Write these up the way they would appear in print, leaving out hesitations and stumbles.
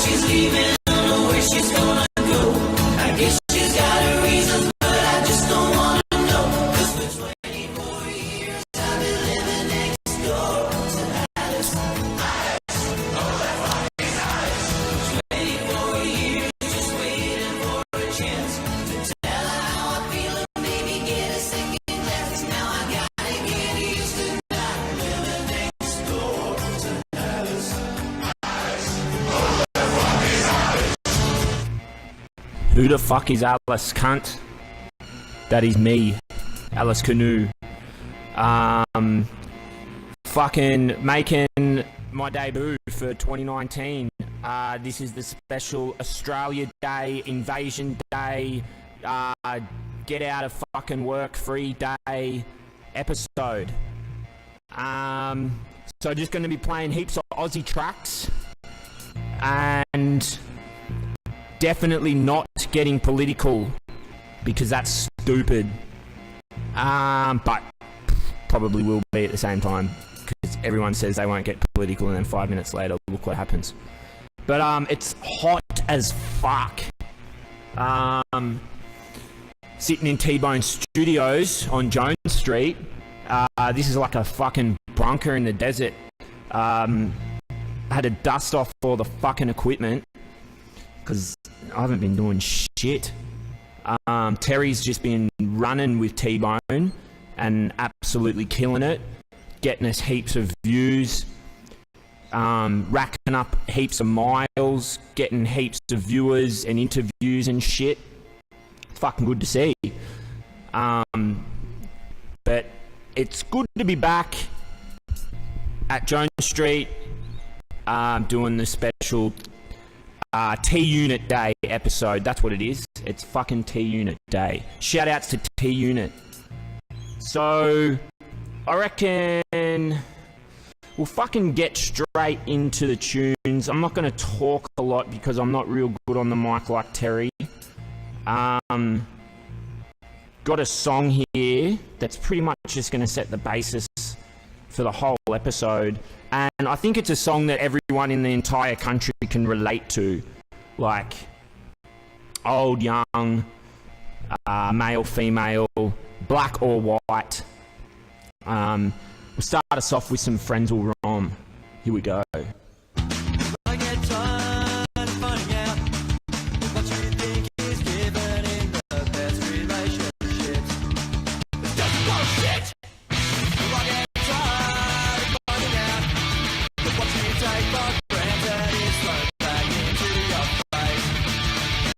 she's leaving, I don't know where she's gonna go. I guess she's got her reasons, but I just don't wanna know. 'Cause for 24 years I've been living next door to Alice. Oh, that fucking Alice. 24 years just waiting for a chance to tell her how I feel and maybe get a second glance. Now I gotta get used to not living next door to Alice. Oh, that fucking Alice. Who the fuck is Alice, cunt? That is me, Alice Kanoo. Fucking making my debut for 2019. This is the special Australia Day, Invasion Day, get out of fucking work free day episode. So just going to be playing heaps of Aussie tracks and definitely not getting political because that's stupid. But probably will be at the same time because everyone says they won't get political and then 5 minutes later, look what happens. But it's hot as fuck. Sitting in T-Bone Studios on Jones Street. This is like a fucking bunker in the desert. Had to dust off all the fucking equipment because I haven't been doing shit. Terry's just been running with T-Bone and absolutely killing it, getting us heaps of views, racking up heaps of miles, getting heaps of viewers and interviews and shit. It's fucking good to see. But it's good to be back at Jones Street, doing the special T-Unit Day episode. That's what it is. It's fucking T-Unit Day. Shout outs to T-Unit. So, I reckon we'll fucking get straight into the tunes. I'm not going to talk a lot because I'm not real good on the mic like Terry. Got a song here that's pretty much just going to set the basis for the whole episode. And I think it's a song that everyone in the entire country can relate to. Like, old, young, male, female, black or white. We'll start us off with some Friends Will Rom. Here we go. I get tired finding out what you think is given in the best relationships. It's just bullshit. I get tired finding out what you take for granted is thrown back into your face.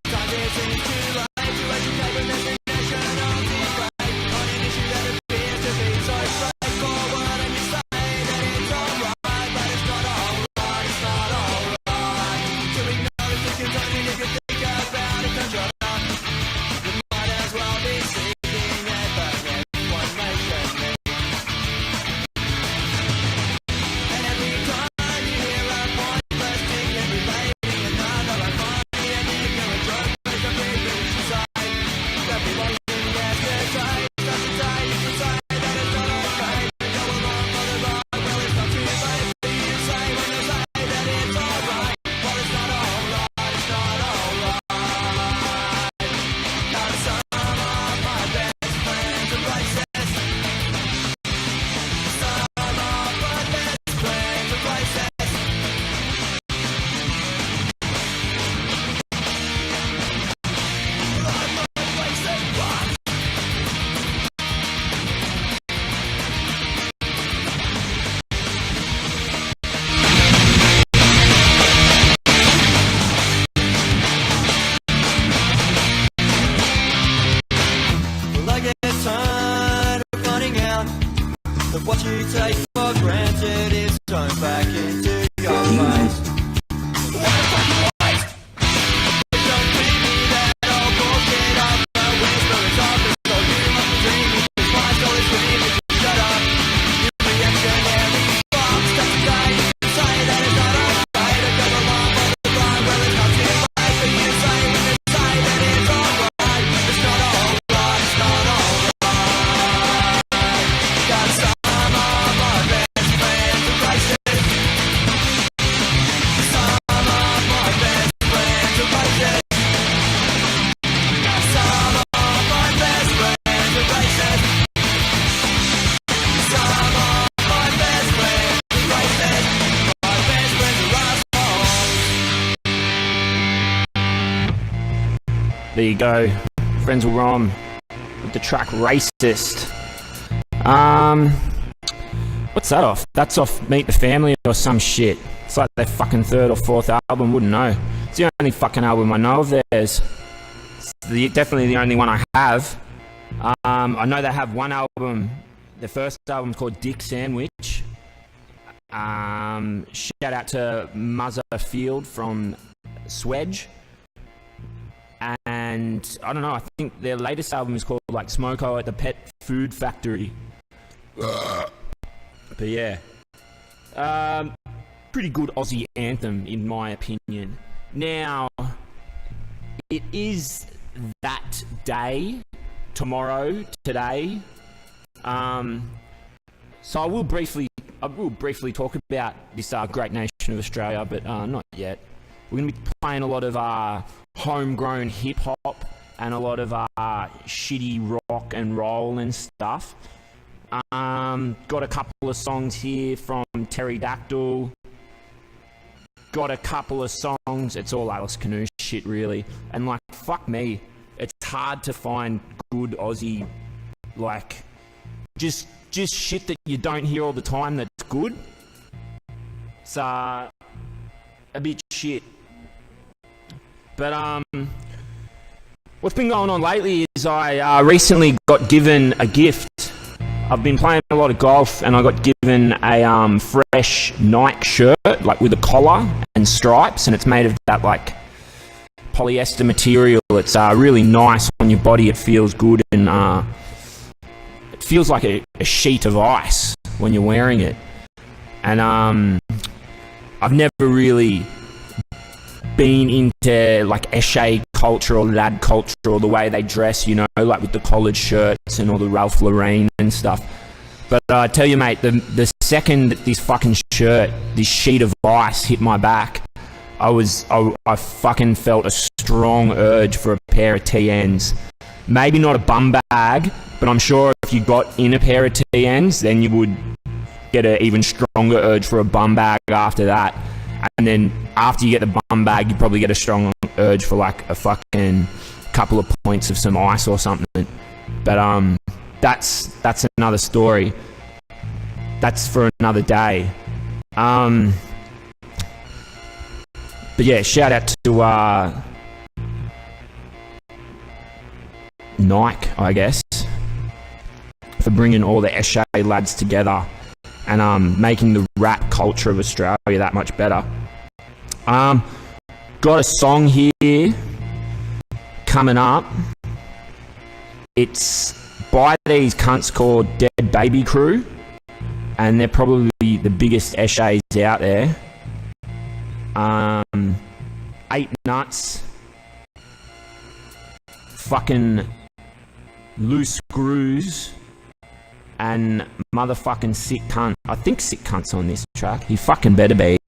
Sometimes it seems too late to educate the next generation on the fray on an issue that appears to be so straightforward, and you say that it's alright, but it's not alright. There you go. Frenzal Rhomb with the track Racist. What's that off? That's off Meet the Family or some shit. It's like their fucking third or fourth album, wouldn't know. It's the only fucking album I know of theirs. It's definitely the only one I have. I know they have one album. The first album's called Dick Sandwich. Shout out to Muzzer Field from Swedge. And I don't know, I think their latest album is called like Smoko at the Pet Food Factory. But yeah, pretty good Aussie anthem in my opinion. Now, it is that day, today. So I will briefly talk about this great nation of Australia, but not yet. We're going to be playing a lot of homegrown hip-hop and a lot of shitty rock and roll and stuff. Got a couple of songs here from Pterodactyl. Got a couple of songs. It's all Alice Kanoo shit, really. And, like, fuck me. It's hard to find good Aussie, like, just shit that you don't hear all the time that's good. It's a bit shit. But what's been going on lately is I recently got given a gift. I've been playing a lot of golf and I got given a fresh Nike shirt, like with a collar and stripes, and it's made of that like polyester material. It's really nice on your body. It feels good, and it feels like a sheet of ice when you're wearing it. And I've never really been into like Eshe culture or lad culture or the way they dress, you know, like with the collared shirts and all the Ralph Lauren and stuff. But I tell you, mate, the second that this fucking shirt, this sheet of ice hit my back, I fucking felt a strong urge for a pair of TNs. Maybe not a bum bag, but I'm sure if you got in a pair of TNs, then you would get an even stronger urge for a bum bag after that. And then after you get the bum bag, you probably get a strong urge for like a fucking couple of points of some ice or something. But that's another story. That's for another day. But yeah, shout out to Nike, I guess, for bringing all the Eshe lads together and making the rap culture of Australia that much better. Got a song here coming up. It's by these cunts called Dead Baby Crew, and they're probably the biggest Eshes out there. 8 nuts, fucking loose screws, and motherfucking sick cunt. I think sick cunt's on this track. He fucking better be.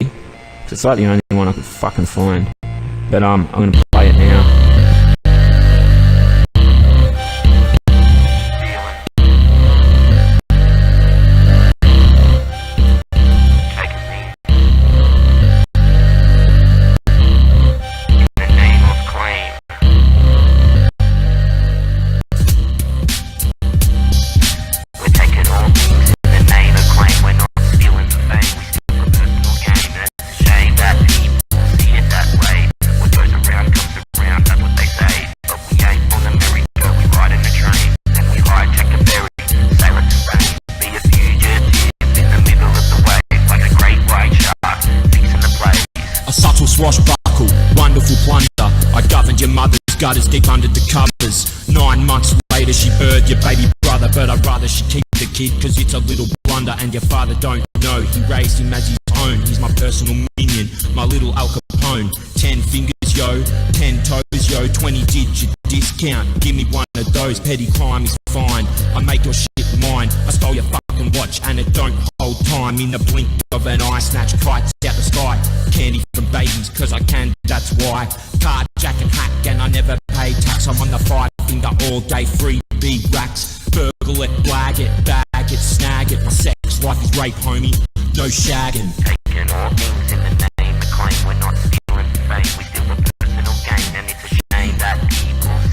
It's like the only one I could fucking find. But I'm gonna play it now. Swashbuckle, wonderful plunder. I governed your mother's gutters deep under the covers. 9 months later she birthed your baby brother, but I'd rather she keep the kid, cause it's a little blunder. And your father don't know, he raised him as his own. He's my personal minion, my little Al Capone. 10 fingers, yo, 10 toes, yo, 20 digit discount. Give me one of those, petty crime is fine. I make your shit mine. I stole your fucking watch and it don't hold time. In the blink of an eye, snatch kites out the sky. Candy from babies, cause I can, that's why. Carjack and hack, and I never pay tax. I'm on the 5-finger all day, free big racks. Burgle it, blag it, bag it, snag it. My sex life is rape, homie, no shagging. Taking all things in the name of claim. We're not stealing fame, we steal a personal gain. And it's a shame that people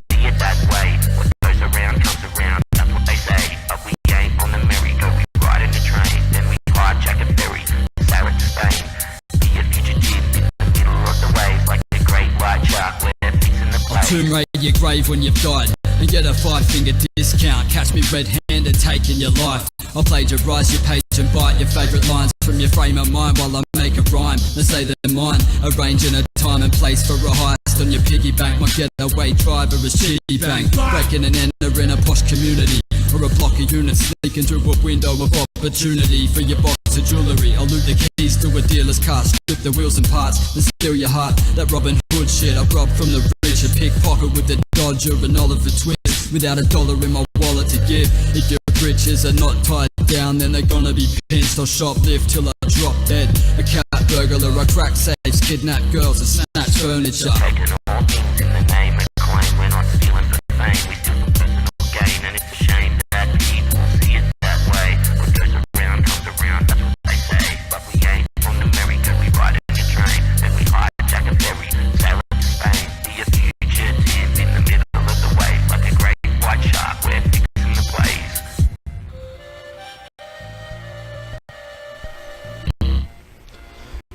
tomb raid your grave when you've died and get a 5-finger discount. Catch me red-handed taking your life. I'll plagiarise your page and bite your favourite lines from your frame of mind while I make a rhyme and say they're mine. Arranging a time and place for a heist on your piggy bank. My getaway driver is Chitty Bang, breaking and entering a posh community or a block of units, sneaking through a window of opportunity for your box of jewellery. I'll loot the keys to a dealer's car, strip the wheels and parts and steal your heart. That Robin Hood shit I robbed from the rich, a pickpocket with the Dodger and Oliver Twist, without $1 in my wallet to give. If your britches are not tied down, then they're gonna be pinched. I'll shoplift till I drop dead. A cat burglar, I crack safes, kidnap girls and snatch furniture. Taking all things in the name of claim. We're not stealing for fame, we steal for personal gain. And it's a shame that people see it that way. What goes around comes around, that's what they say. But we ain't from America, we ride in a train. Then we hijack a ferry, sail to Spain. Be a fugitive in the middle of the wave. Like a great white shark, we're fixing the place.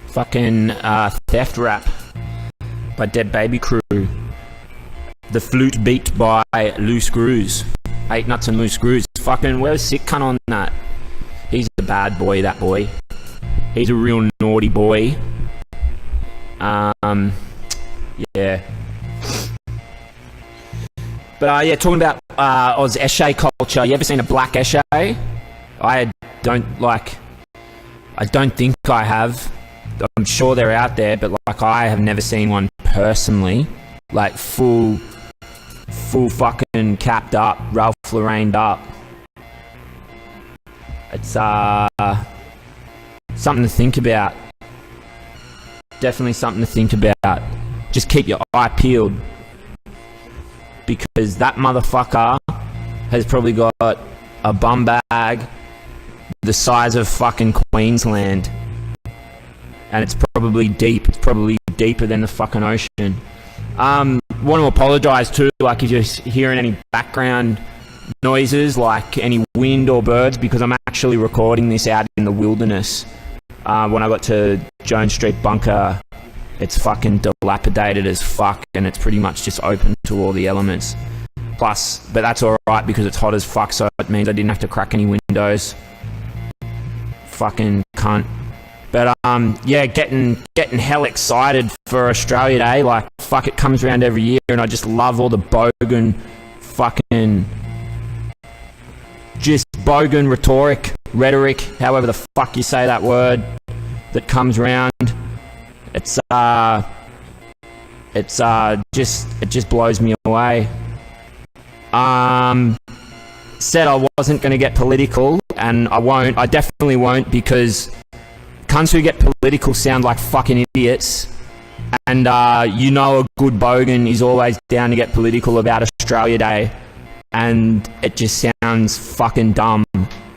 Fucking theft rap by Dead Baby Crew. The flute beat by Loose Screws. 8 Nuts and Loose Screws. Fucking, where's Sick Cunt on that? He's a bad boy, that boy. He's a real naughty boy. Yeah. But yeah, talking about Oz Esche culture. You ever seen a black Esche? I don't think I have. I'm sure they're out there, but like I have never seen one personally. Like full fucking capped up, Ralph Lauren'd up. It's something to think about. Definitely something to think about. Just keep your eye peeled, because that motherfucker has probably got a bum bag the size of fucking Queensland. And it's probably deep. It's probably deeper than the fucking ocean. Want to apologise too, like if you're hearing any background noises, like any wind or birds, because I'm actually recording this out in the wilderness. When I got to Jones Street Bunker, it's fucking dilapidated as fuck, and it's pretty much just open to all the elements. Plus, but that's alright because it's hot as fuck, so it means I didn't have to crack any windows. Fucking cunt. But yeah, getting hell excited for Australia Day. Like, fuck, it comes around every year, and I just love all the bogan fucking just bogan rhetoric, however the fuck you say that word, that comes around. It just blows me away. Said I wasn't going to get political, and I won't. I definitely won't, because cunts who get political sound like fucking idiots, and you know a good bogan is always down to get political about Australia Day, and it just sounds fucking dumb.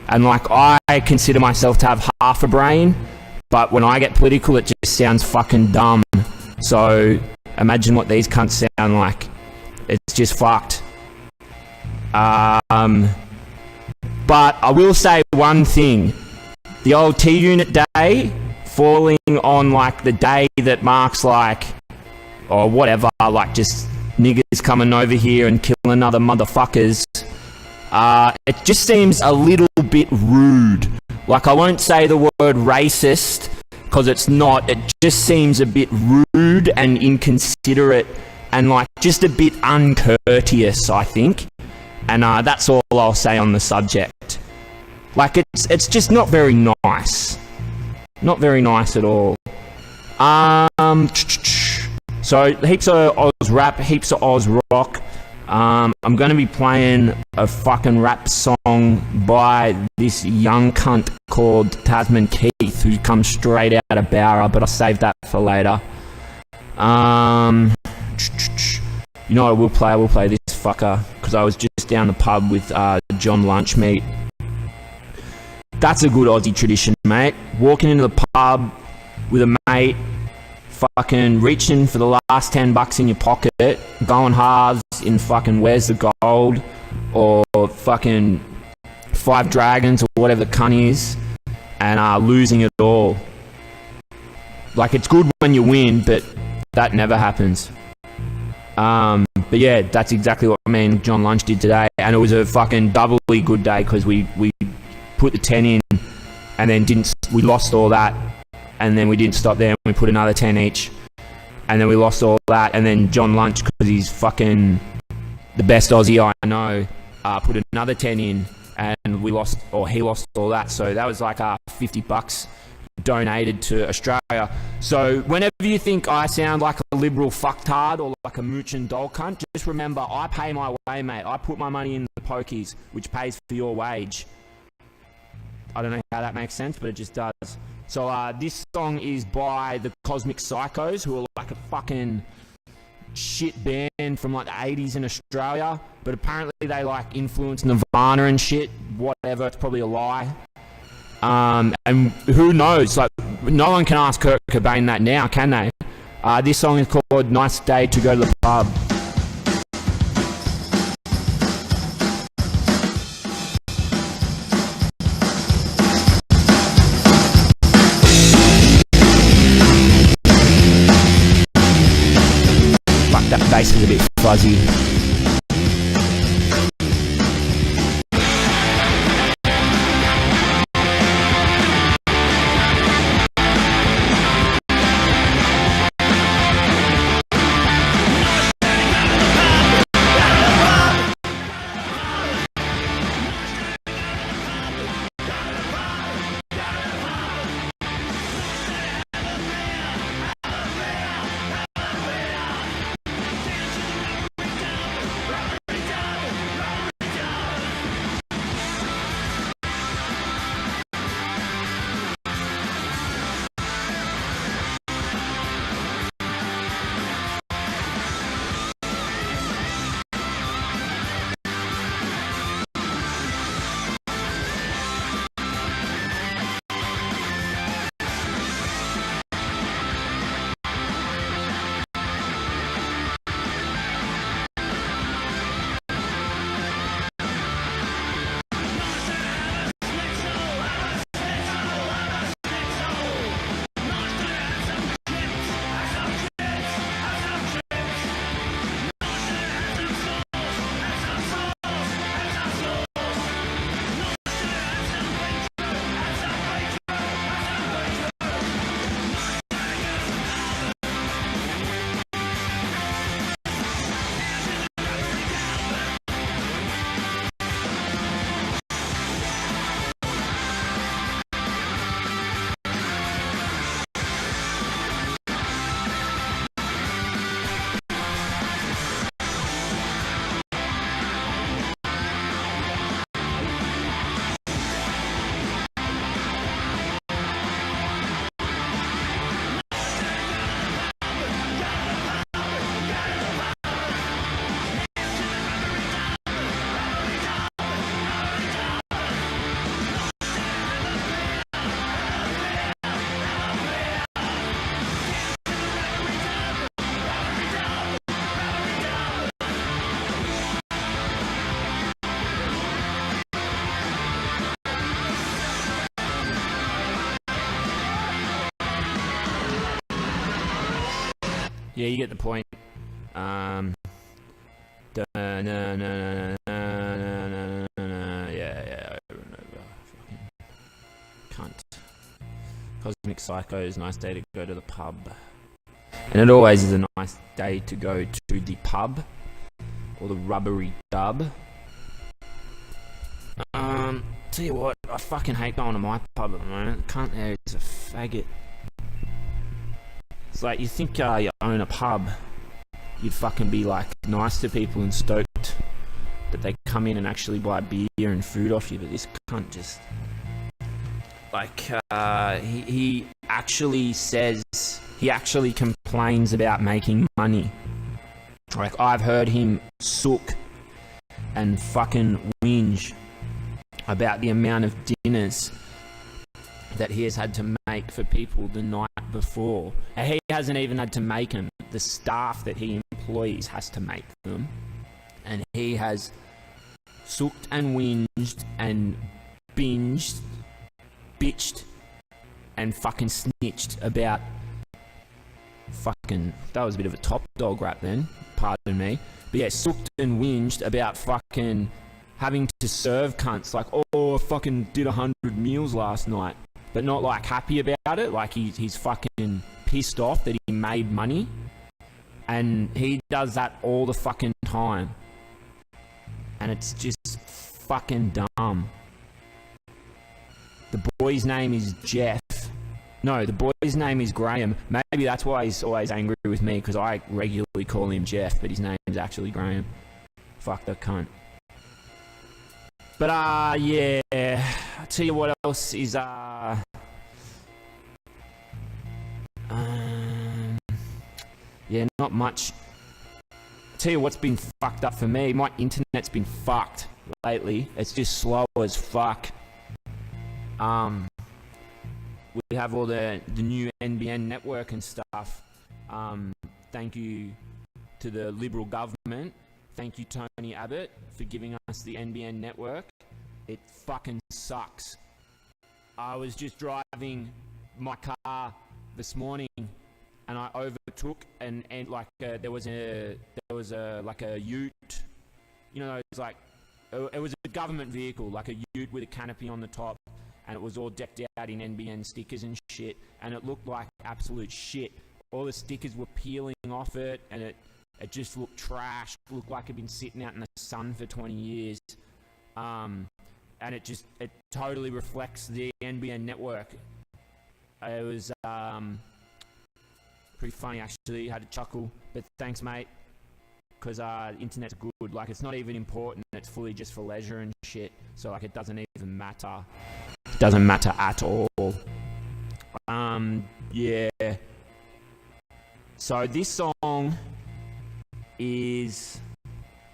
And like, I consider myself to have half a brain, but when I get political it just sounds fucking dumb. So imagine what these cunts sound like. It's just fucked. But I will say one thing. The old T-Unit Day falling on like the day that marks like, or whatever, like just niggers coming over here and killing other motherfuckers. It just seems a little bit rude. Like, I won't say the word racist, because it's not. It just seems a bit rude and inconsiderate, and like just a bit uncourteous, I think. And that's all I'll say on the subject. Like, it's just not very nice. Not very nice at all. So heaps of Oz rap, heaps of Oz rock. I'm going to be playing a fucking rap song by this young cunt called Tasman Keith, who comes straight out of Bowra, but I'll save that for later. You know what I will play this fucker, because I was just down the pub with John Lunchmeat. That's a good Aussie tradition, mate. Walking into the pub with a mate, fucking reaching for the last $10 in your pocket, going halves in fucking Where's the Gold, or fucking Five Dragons, or whatever the cunt is, and losing it all. Like, it's good when you win, but that never happens. But yeah, that's exactly what me and John Lunch did today, and it was a fucking doubly good day because we put the 10 in, and then we lost all that, and then we didn't stop there, and we put another 10 each, and then we lost all that, and then John Lunch, because he's fucking the best Aussie I know, put another 10 in, and he lost all that. So that was like $50 donated to Australia. So whenever you think I sound like a liberal fucktard or like a mooch and doll cunt, just remember, I pay my way, mate. I put my money in the pokies, which pays for your wage. I don't know how that makes sense, but it just does. So this song is by the Cosmic Psychos, who are like a fucking shit band from like the 80s in Australia, but apparently they like influence Nirvana and shit. Whatever, it's probably a lie. And who knows? Like, no one can ask Kurt Cobain that now, can they? This song is called "Nice Day to Go to the Pub." Fuck, that bass is a bit fuzzy. Yeah, you get the point. Yeah, over and over. Fucking cunt. Cosmic Psychos, nice day to go to the pub. And it always is a nice day to go to the pub. Or the rubbery dub. Tell you what, I fucking hate going to my pub at the moment. The cunt there is a faggot. It's like, you think you own a pub, you'd fucking be like nice to people and stoked that they come in and actually buy beer and food off you, but this cunt just, like, he actually complains about making money. Like, I've heard him sook and fucking whinge about the amount of dinners that he has had to make for people the night before. And he hasn't even had to make them. The staff that he employs has to make them. And he has sooked and whinged and binged, bitched, and fucking snitched about fucking... That was a bit of a top dog rap then. pardon me. But yeah, sooked and whinged about fucking having to serve cunts. Like, oh, I fucking did 100 meals last night. But not like happy about it. Like he's fucking pissed off that he made money. And he does that all the fucking time. And it's just fucking dumb. The boy's name is Jeff. No, the boy's name is Graham. Maybe that's why he's always angry with me, because I regularly call him Jeff, but his name's actually Graham. Fuck the cunt. But yeah, I'll tell you what else is yeah, not much. I'll tell you what's been fucked up for me. My internet's been fucked lately. It's just slow as fuck. We have all the new NBN network and stuff. Thank you to the Liberal government. Thank you, Tony Abbott, for giving us the NBN network. It fucking sucks. I was just driving my car this morning, and I overtook and like there was a like a ute. You know, it's like it was a government vehicle, like a ute with a canopy on the top, and it was all decked out in NBN stickers and shit, and it looked like absolute shit. All the stickers were peeling off it, and it just looked trash. Looked like it'd been sitting out in the sun for 20 years. And it totally reflects the NBN network. It was pretty funny, actually. Had a chuckle, but thanks, mate, because internet's good. Like, it's not even important. It's fully just for leisure and shit. So like, it doesn't even matter. It doesn't matter at all. Yeah. So this song is,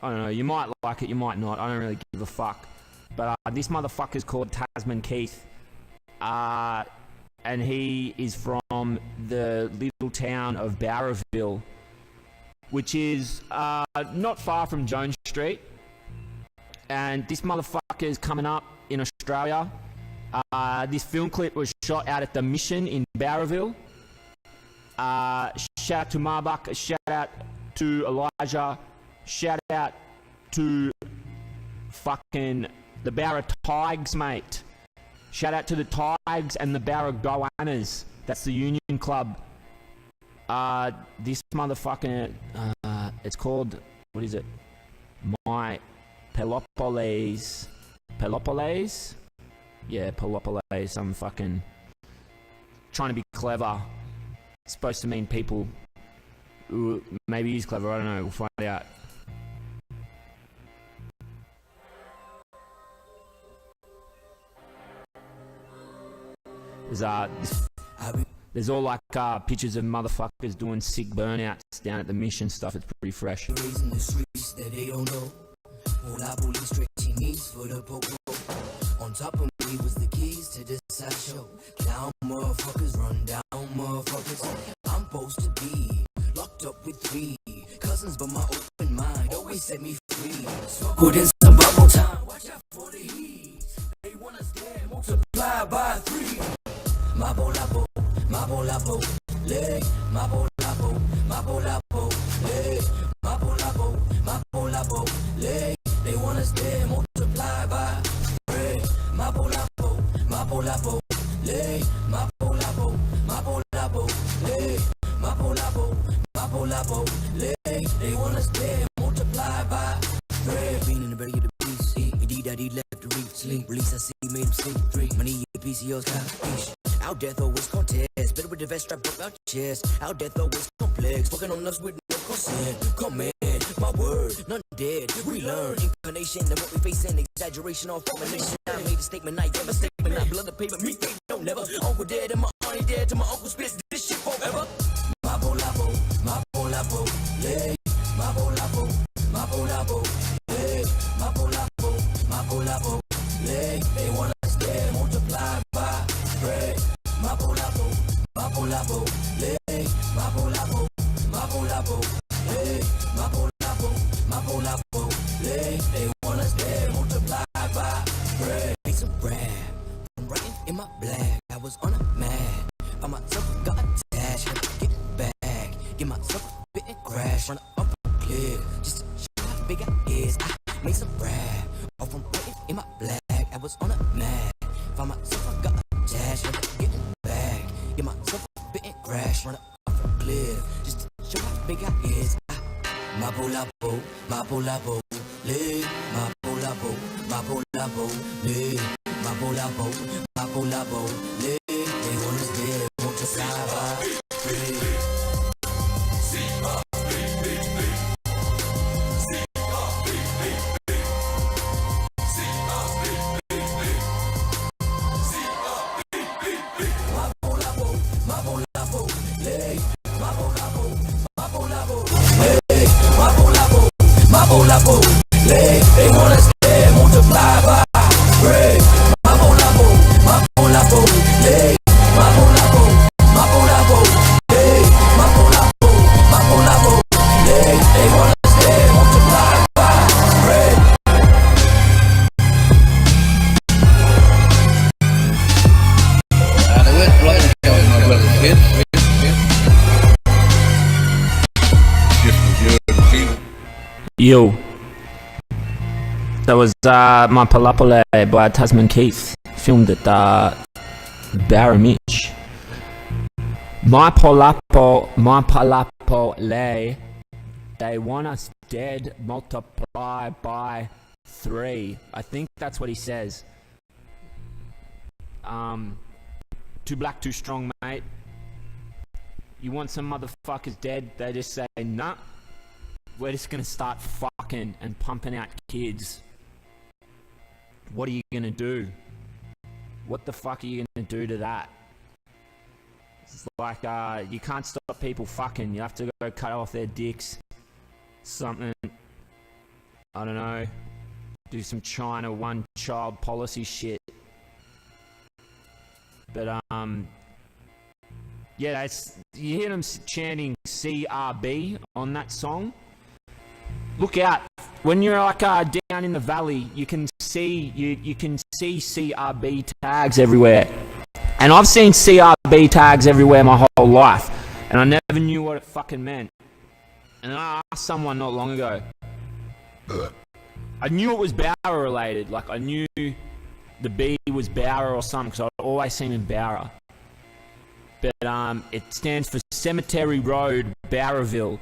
I don't know, you might like it, you might not. I don't really give a fuck. But this motherfucker's called Tasman Keith. And he is from the little town of Bowraville, which is not far from Jones Street. And this motherfucker is coming up in Australia. This film clip was shot out at the Mission in Bowraville. Shout out to Marbach, shout out to Elijah, shout out to fucking the Barra Tigers, mate. Shout out to the Tigers and the Barra Goannas. That's the Union Club. This motherfucker, it's called, what is it? My Pelopolis. Pelopolis? Yeah, Pelopolis. I'm fucking trying to be clever. It's supposed to mean people. Ooh, maybe he's clever, I don't know. We'll find out. There's all like pictures of motherfuckers doing sick burnouts down at the Mission stuff. It's pretty fresh. Raising the streets that they don't know. Monopoly stretching needs for the popo. On top of me was the keys to this sideshow. Down motherfuckers, run down motherfuckers. I'm supposed to be locked up with 3 cousins, but my open mind always set me free. Put in some bubble time. Watch out for the heat. They wanna stay multiply by 3. Mabo labo, leg, mabo labo, leg, mabo labo, leg. They wanna stay multiply by 3. Mabo labo, leg, mabo labo, leg, mabo labo, leg. They wanna stay multiply by 3. Being in the belly of the beast, indeed that he left to reach sleep. Release I see made him sleep 3. Money in PCO's got our death always contest, better with the vest strapped up our chest. Our death always complex, fucking on us with no consent. Command, my word, none dead. We learn incarnation and what we face and exaggeration or formulation. I made a statement, I gave a statement, I blood the pavement, me they don't never. Uncle dead and my auntie dead to my uncle spits this shit forever. Mabo labo, leg, mabo labo, leg, mabo labo, leg. They wanna stay multiply by bread. Mabo labo, leg, mabo labo, leg, mabo labo, leg. They wanna stay multiply by bread. Make some bread. I'm writing in my black. I was on a mad. By myself, got attached. Had to get back. Get myself a bit and crash. Run up a cliff. live. Just to show how big I is. I made some bread off from writing in my black. I was on a mad. Found myself, I got a dash. Never getting back. Get myself a bit and crash. Run off a cliff. Just to show how big I is. Mapulabo, mapulabo, live. Mapulabo, mapulabo, live. Mapulabo, mapulabo, live. They want us there, want to survive. They want us there, multiply by break. Mabo labo, lay. Mabo labo, lay. Mabo labo, lay. They want us there, multiply by break. The word right going my brother's head. Just with your people. Yo. That was My Palapole by Tasman Keith, filmed at Barramitch. My Palapole, they want us dead, multiply by 3. I think that's what he says. Too black, too strong, mate. You want some motherfuckers dead, they just say, nah, we're just gonna start fucking and pumping out kids. What are you gonna do? What the fuck are you gonna do to that? It's like, you can't stop people fucking. You have to go cut off their dicks. Something. I don't know. Do some China one-child policy shit. But, yeah, you hear them chanting CRB on that song. Look out. When you're like down in the valley, you can see you can see CRB tags everywhere. And I've seen CRB tags everywhere my whole life, and I never knew what it fucking meant. And I asked someone not long ago. I knew it was Bowra related, like I knew the B was Bowra or something, because I'd always seen in Bowra. But it stands for Cemetery Road, Bowraville.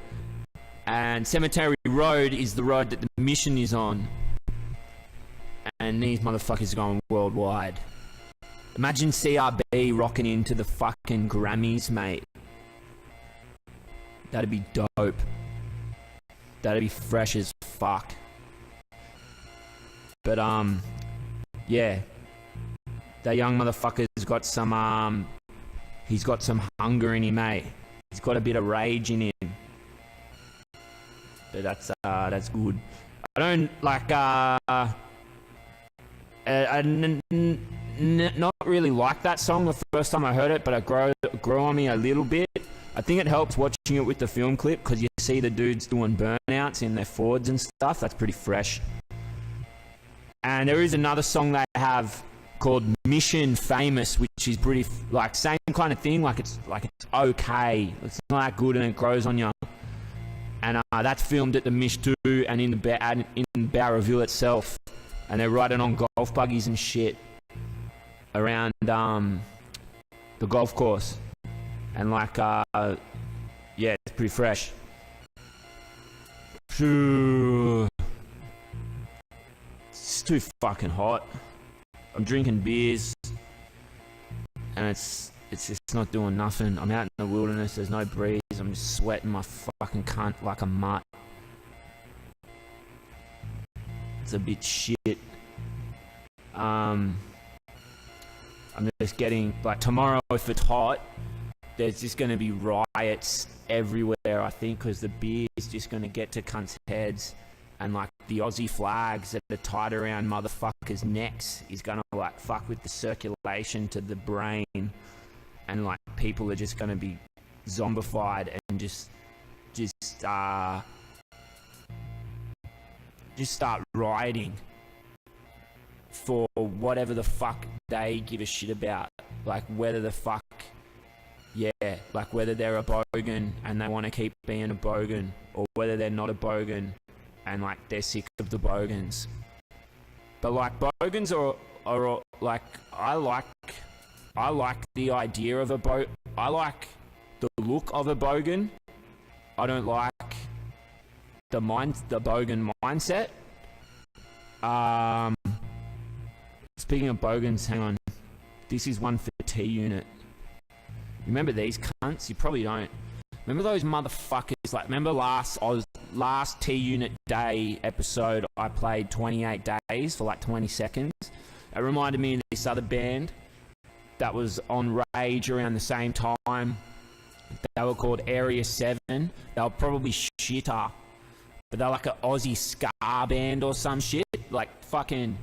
And Cemetery Road is the road that the mission is on. And these motherfuckers are going worldwide. Imagine CRB rocking into the fucking Grammys, mate. That'd be dope. That'd be fresh as fuck. But, yeah. That young motherfucker's got some, he's got some hunger in him, mate. He's got a bit of rage in him. But that's good. I don't like not really like that song the first time I heard it, but it grew on me a little bit. I think it helps watching it with the film clip, because you see the dudes doing burnouts in their Fords and stuff. That's pretty fresh. And there is another song they have called Mission Famous, which is pretty like same kind of thing. Like it's okay. It's not that good, and it grows on you. And that's filmed at the Mish too, and in Bowraville itself. And they're riding on golf buggies and shit around the golf course. And like, yeah, it's pretty fresh. It's too fucking hot. I'm drinking beers, and it's just not doing nothing. I'm out in the wilderness, there's no breeze, I'm just sweating my fucking cunt like a mutt. It's a bit shit. I'm just getting, like tomorrow if it's hot, there's just going to be riots everywhere, I think, because the beer is just going to get to cunts' heads, and like the Aussie flags that are tied around motherfuckers' necks is going to like fuck with the circulation to the brain. And like people are just gonna be zombified and just start rioting for whatever the fuck they give a shit about. Like whether the fuck Yeah, like whether they're a bogan and they want to keep being a bogan, or whether they're not a bogan and like they're sick of the bogans. But like bogans are like, I like the idea of a I like the look of a bogan. I don't like the bogan mindset. Speaking of bogans, hang on. This is one for T Unit. Remember these cunts? You probably don't. Remember those motherfuckers? Like, remember last T Unit Day episode? I played 28 Days for like 20 seconds. It reminded me of this other band that was on Rage around the same time. They were called Area 7. They were probably shitter, but they're like an Aussie ska band or some shit. Like fucking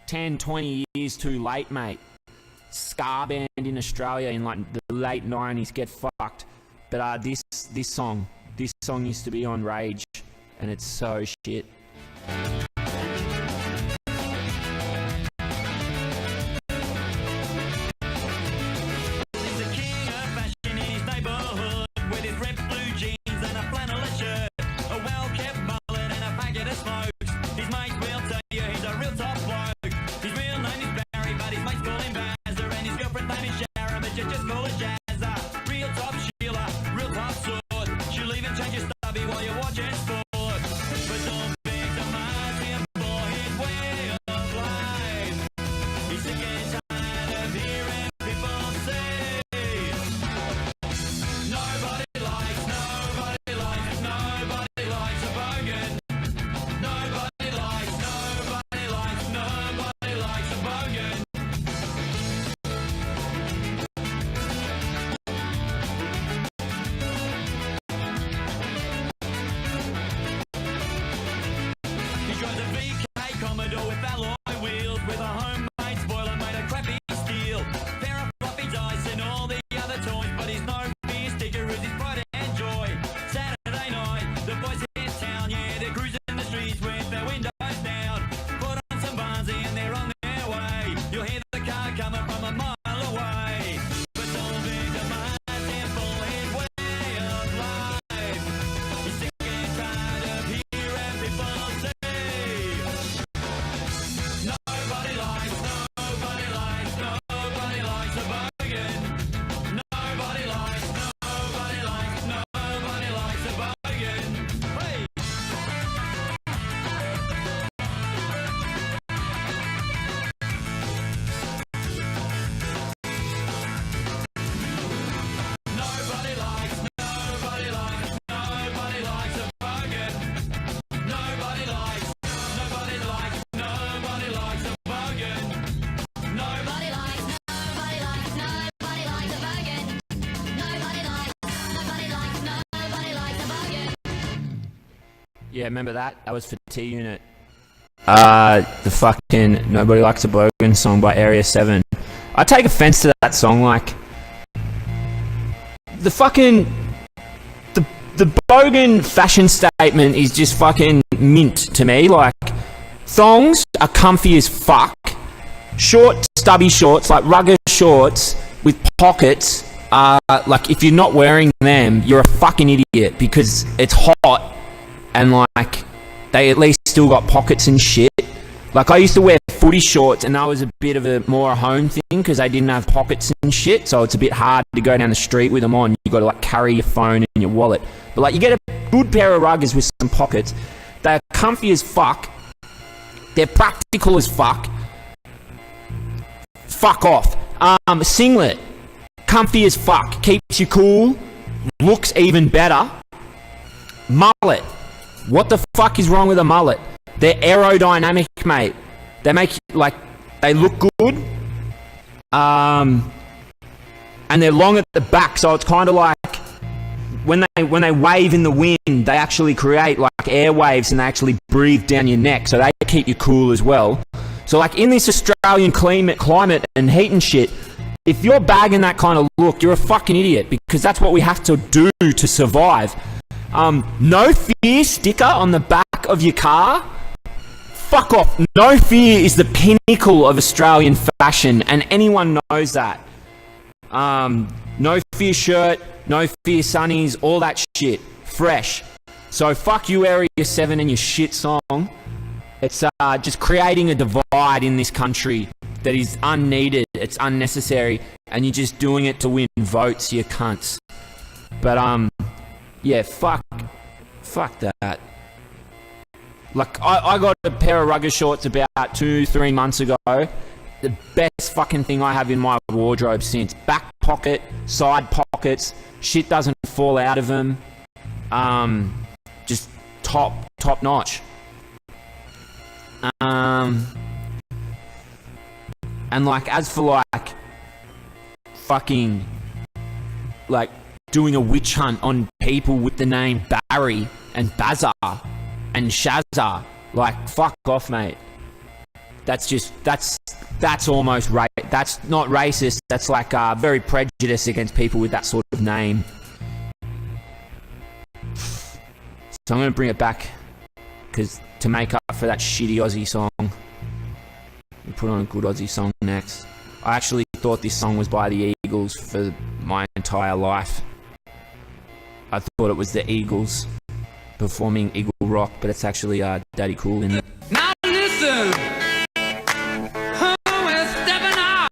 10, 20 years too late, mate. Ska band in Australia in like the late 90s, get fucked. But this song used to be on Rage, and it's so shit. Yeah, remember that? That was for T Unit. The fucking Nobody Likes a Bogan song by Area 7. I take offense to that song, like the fucking the bogan fashion statement is just fucking mint to me. Like, thongs are comfy as fuck. Short, stubby shorts, like rugged shorts with pockets, like if you're not wearing them, you're a fucking idiot, because it's hot and like they at least still got pockets and shit. Like, I used to wear footy shorts, and that was a bit of a more a home thing because they didn't have pockets and shit, so it's a bit hard to go down the street with them on. You got to like carry your phone and your wallet. But like, you get a good pair of ruggers with some pockets. They're comfy as fuck. They're practical as fuck. Fuck off. Singlet, comfy as fuck. Keeps you cool. Looks even better. Mullet. What the fuck is wrong with a mullet? They're aerodynamic, mate. They make, like, they look good. And they're long at the back, so it's kind of like when they wave in the wind, they actually create like air waves, and they actually breathe down your neck, so they keep you cool as well. So like, in this Australian climate and heat and shit, if you're bagging that kind of look, you're a fucking idiot, because that's what we have to do to survive. No fear sticker on the back of your car. Fuck off. No fear is the pinnacle of Australian fashion, and anyone knows that. No Fear shirt, No Fear sunnies, all that shit. Fresh. So fuck you, Area 7, and your shit song. It's just creating a divide in this country that is unneeded, it's unnecessary, and you're just doing it to win votes, you cunts. But, yeah, fuck that. Like, I got a pair of rugger shorts about 2-3 months ago. The best fucking thing I have in my wardrobe since. Back pocket, side pockets, shit doesn't fall out of them. Just top notch. And like, as for like fucking like doing a witch hunt on people with the name Barry and Bazza and Shazza, like, fuck off, mate. That's almost that's not racist. That's like very prejudiced against people with that sort of name. So I'm gonna bring it back, because to make up for that shitty Aussie song, we put on a good Aussie song next. I actually thought this song was by the Eagles for my entire life. I thought it was the Eagles performing Eagle Rock, but it's actually Daddy Cool in it. Now listen, we're stepping out.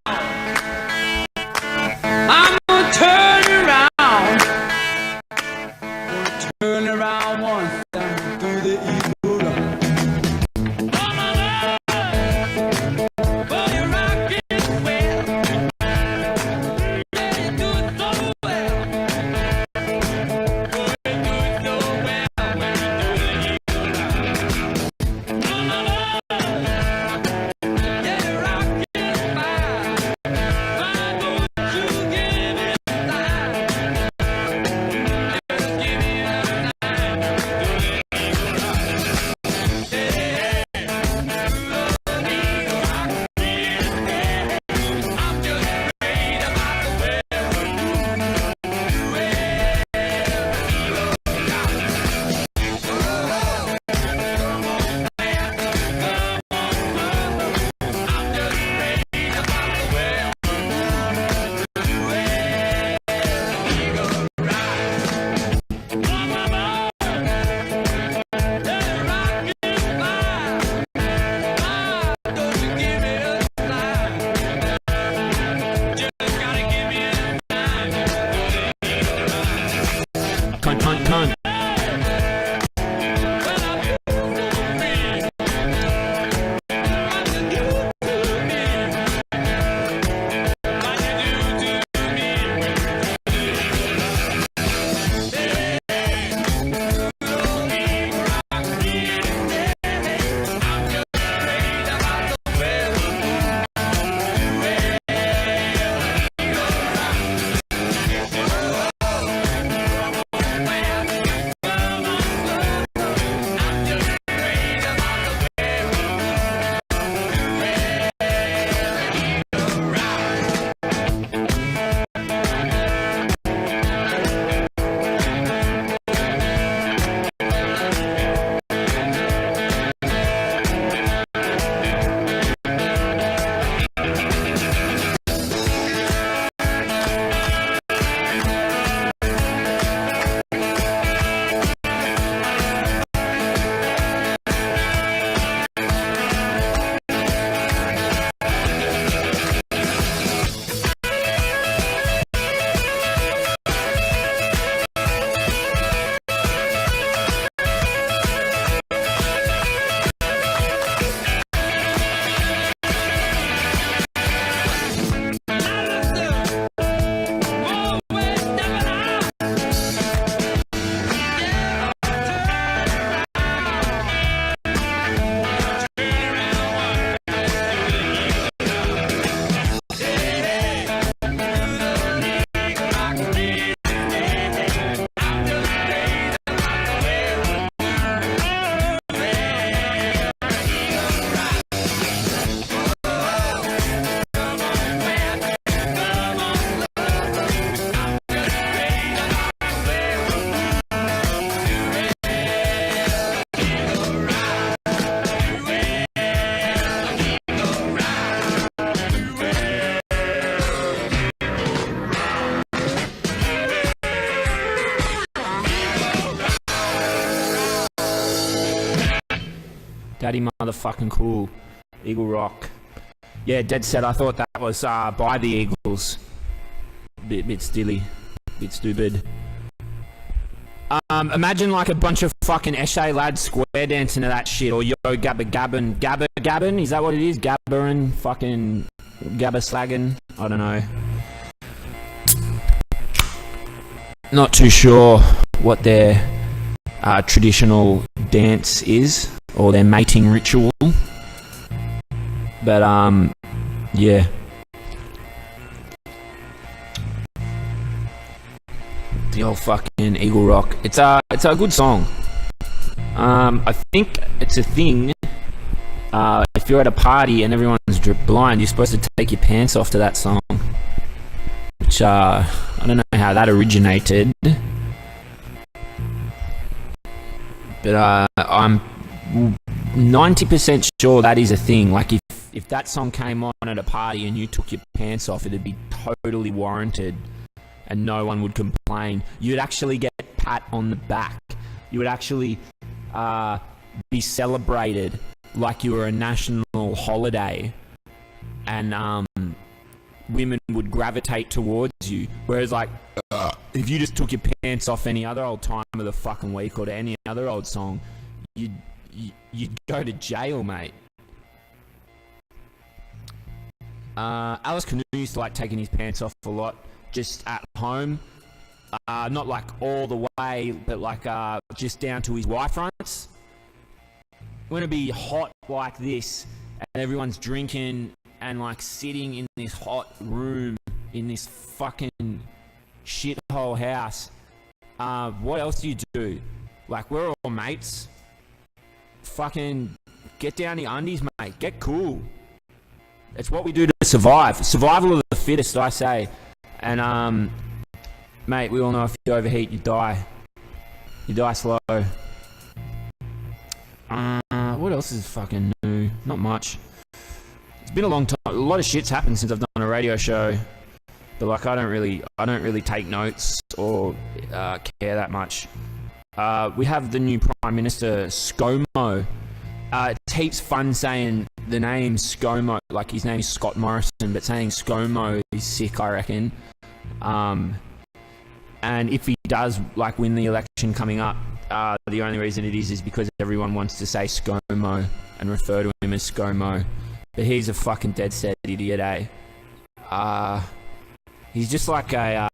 I'm gonna turn around once and do the Eagle Rock. Well, you're rocking well. Yeah, you do it so well. Oh, you do it so well when you do the Eagle Rock. Yeah, you're rocking fine. Why don't you give it a time? Just give me a time. Cunt. Daddy motherfucking cool. Eagle Rock. Yeah, dead set. I thought that was by the Eagles. Bit stilly. Bit stupid. Imagine like a bunch of fucking Eshe lads square dancing to that shit, or Yo Gabba Gabbin, is that what it is? Gabberin, fucking Gabba slaggin, I don't know. Not too sure what their traditional dance is, or their mating ritual, but yeah. The old fucking Eagle Rock. It's a good song. I think it's a thing. If you're at a party and everyone's blind, you're supposed to take your pants off to that song. Which I don't know how that originated, but I'm 90% sure that is a thing. Like if that song came on at a party and you took your pants off, it'd be totally warranted. And no one would complain. You'd actually get pat on the back. You would actually be celebrated like you were a national holiday, and women would gravitate towards you. Whereas, like, if you just took your pants off any other old time of the fucking week or to any other old song, you'd go to jail, mate. Alice Kanoo used to like taking his pants off a lot. Just at home, not like all the way, but like just down to his Y fronts. When it'd be hot like this, and everyone's drinking and like sitting in this hot room in this fucking shithole house, what else do you do? Like, we're all mates. Fucking get down the undies, mate. Get cool. It's what we do to survive. Survival of the fittest, I say. And, mate, we all know if you overheat, you die. You die slow. What else is fucking new? Not much. It's been a long time. A lot of shit's happened since I've done a radio show. But, like, I don't really take notes or care that much. We have the new Prime Minister, ScoMo. It's heaps fun saying the name ScoMo, like his name is Scott Morrison, but saying ScoMo is sick, I reckon. And if he does like win the election coming up, the only reason it is because everyone wants to say ScoMo and refer to him as ScoMo. But he's a fucking dead set idiot, eh? He's just like a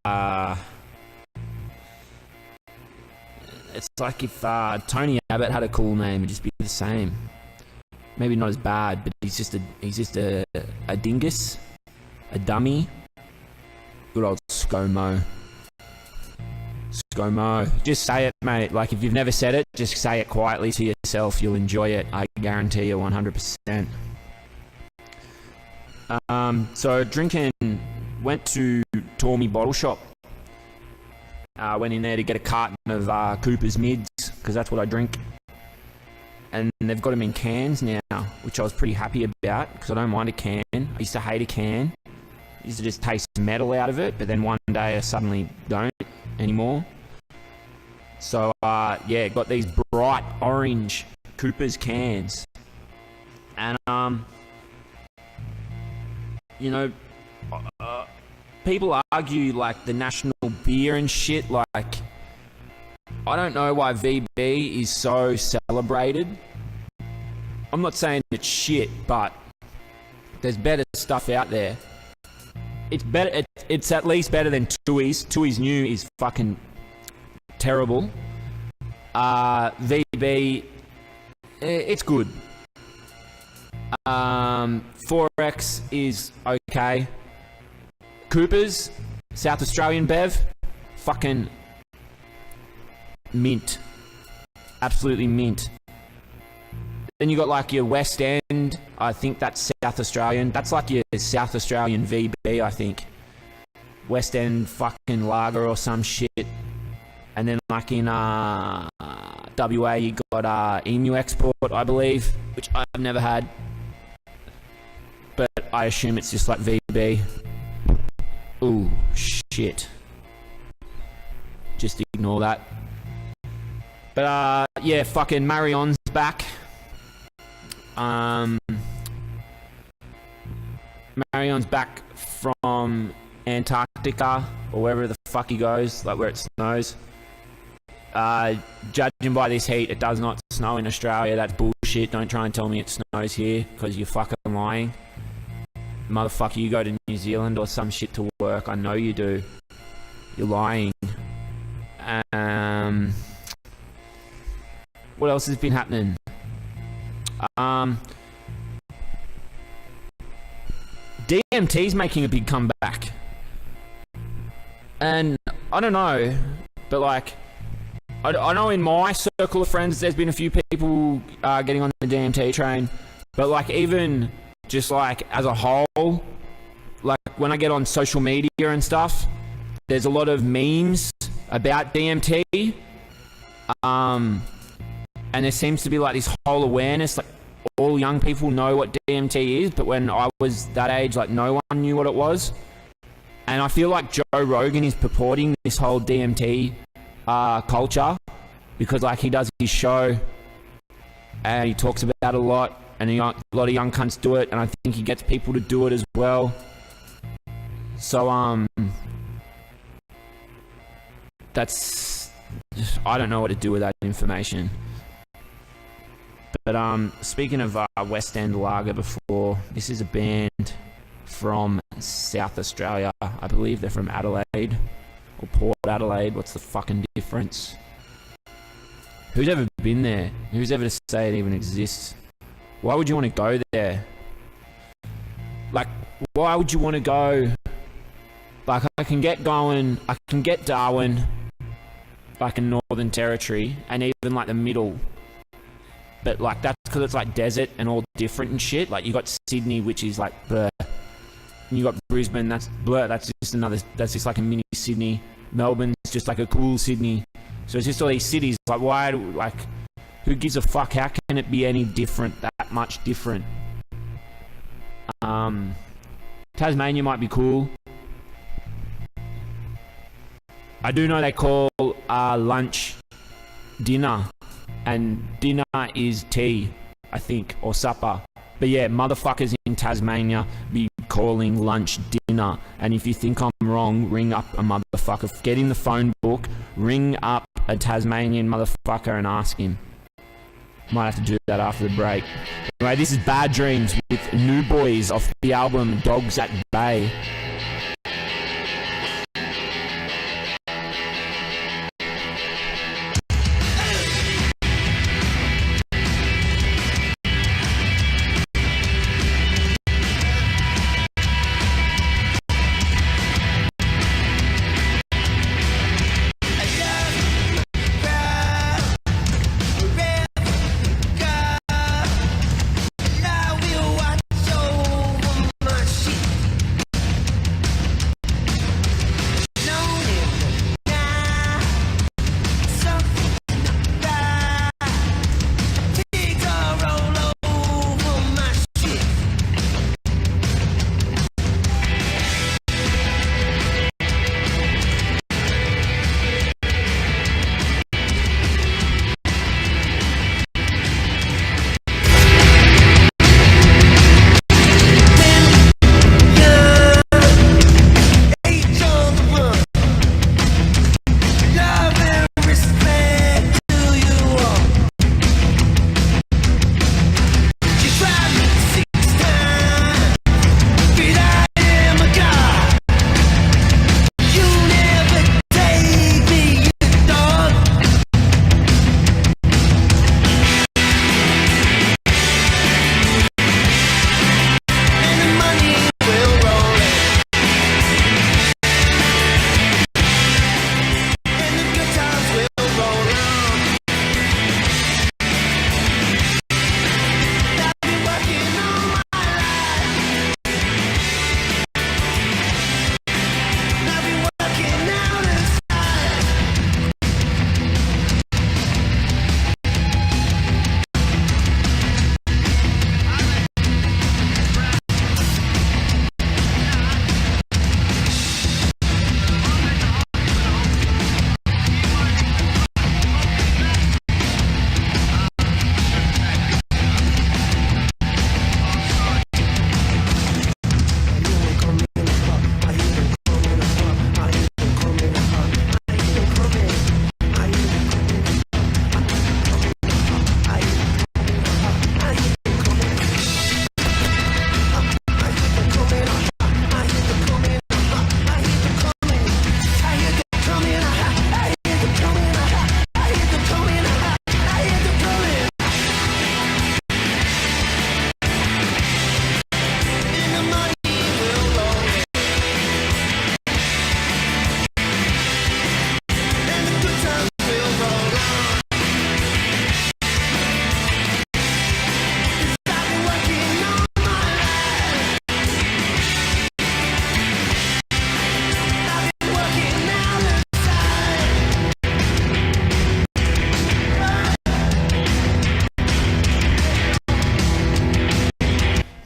it's like if Tony Abbott had a cool name, it'd just be the same. Maybe not as bad, but he's just a dingus, a dummy. Good old ScoMo. ScoMo. Just say it, mate. Like, if you've never said it, just say it quietly to yourself. You'll enjoy it. I guarantee you 100%. So drinking, went to Tormy Bottle Shop. Went in there to get a carton of Cooper's Mids, because that's what I drink. And they've got them in cans now, which I was pretty happy about, because I don't mind a can. I used to hate a can. I used to just taste metal out of it, but then one day I suddenly don't anymore. So, yeah, got these bright orange Cooper's cans. And, you know, people argue, like, the national beer and shit, like, I don't know why VB is so celebrated. I'm not saying it's shit, but there's better stuff out there. It's better. It's at least better than Tooheys. Tooheys New is fucking terrible. VB, it's good. 4X is okay. Coopers, South Australian Bev, fucking mint. Absolutely mint. Then you got like your West End, I think that's South Australian. That's like your South Australian VB, I think. West End fucking lager or some shit. And then like in WA you got Emu Export, I believe, which I've never had. But I assume it's just like VB. Ooh, shit. Just ignore that. But yeah, fucking Marion's back. Marion's back from Antarctica or wherever the fuck he goes, like where it snows. Judging by this heat, it does not snow in Australia. That's bullshit. Don't try and tell me it snows here, because you're fucking lying. Motherfucker, you go to New Zealand or some shit to work. I know you do. You're lying. What else has been happening? DMT's making a big comeback. And I don't know, but like, I know in my circle of friends there's been a few people getting on the DMT train, but like even just like as a whole, like when I get on social media and stuff, there's a lot of memes about DMT, and there seems to be like this whole awareness, like all young people know what DMT is, but when I was that age, like no one knew what it was. And I feel like Joe Rogan is purporting this whole DMT culture, because like he does his show and he talks about it a lot, and a lot of young cunts do it, and I think he gets people to do it as well. So that's, I don't know what to do with that information. But speaking of West End Lager before, this is a band from South Australia. I believe they're from Adelaide or Port Adelaide. What's the fucking difference? Who's ever been there? Who's ever to say it even exists? Why would you want to go there? Like, why would you want to go? Like, I can get Darwin, like in Northern Territory, and even like the middle. But like that's because it's like desert and all different and shit. Like you got Sydney, which is like bleh. And you got Brisbane, that's bleh. That's just like a mini Sydney. Melbourne's just like a cool Sydney. So it's just all these cities. Like who gives a fuck? How can it be any different? That much different? Tasmania might be cool. I do know they call lunch dinner. And dinner is tea, I think, or supper. But yeah, motherfuckers in Tasmania be calling lunch dinner. And if you think I'm wrong, ring up a motherfucker. Get in the phone book, ring up a Tasmanian motherfucker and ask him. Might have to do that after the break. Anyway, this is Bad Dreams with New Boys off the album Dogs at Bay.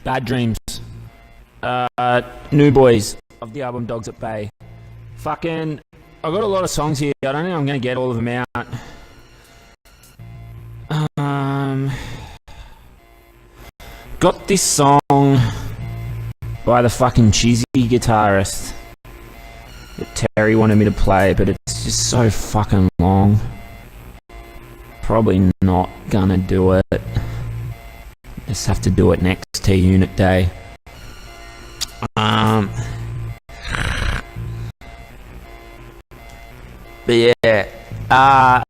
Bad Dreams. New Boys of the album Dogs at Bay. Fucking, I've got a lot of songs here. I don't think I'm going to get all of them out. Got this song by the fucking cheesy guitarist that Terry wanted me to play, but it's just so fucking long. Probably not gonna do it. Just have to do it next T-Unit Day. But yeah,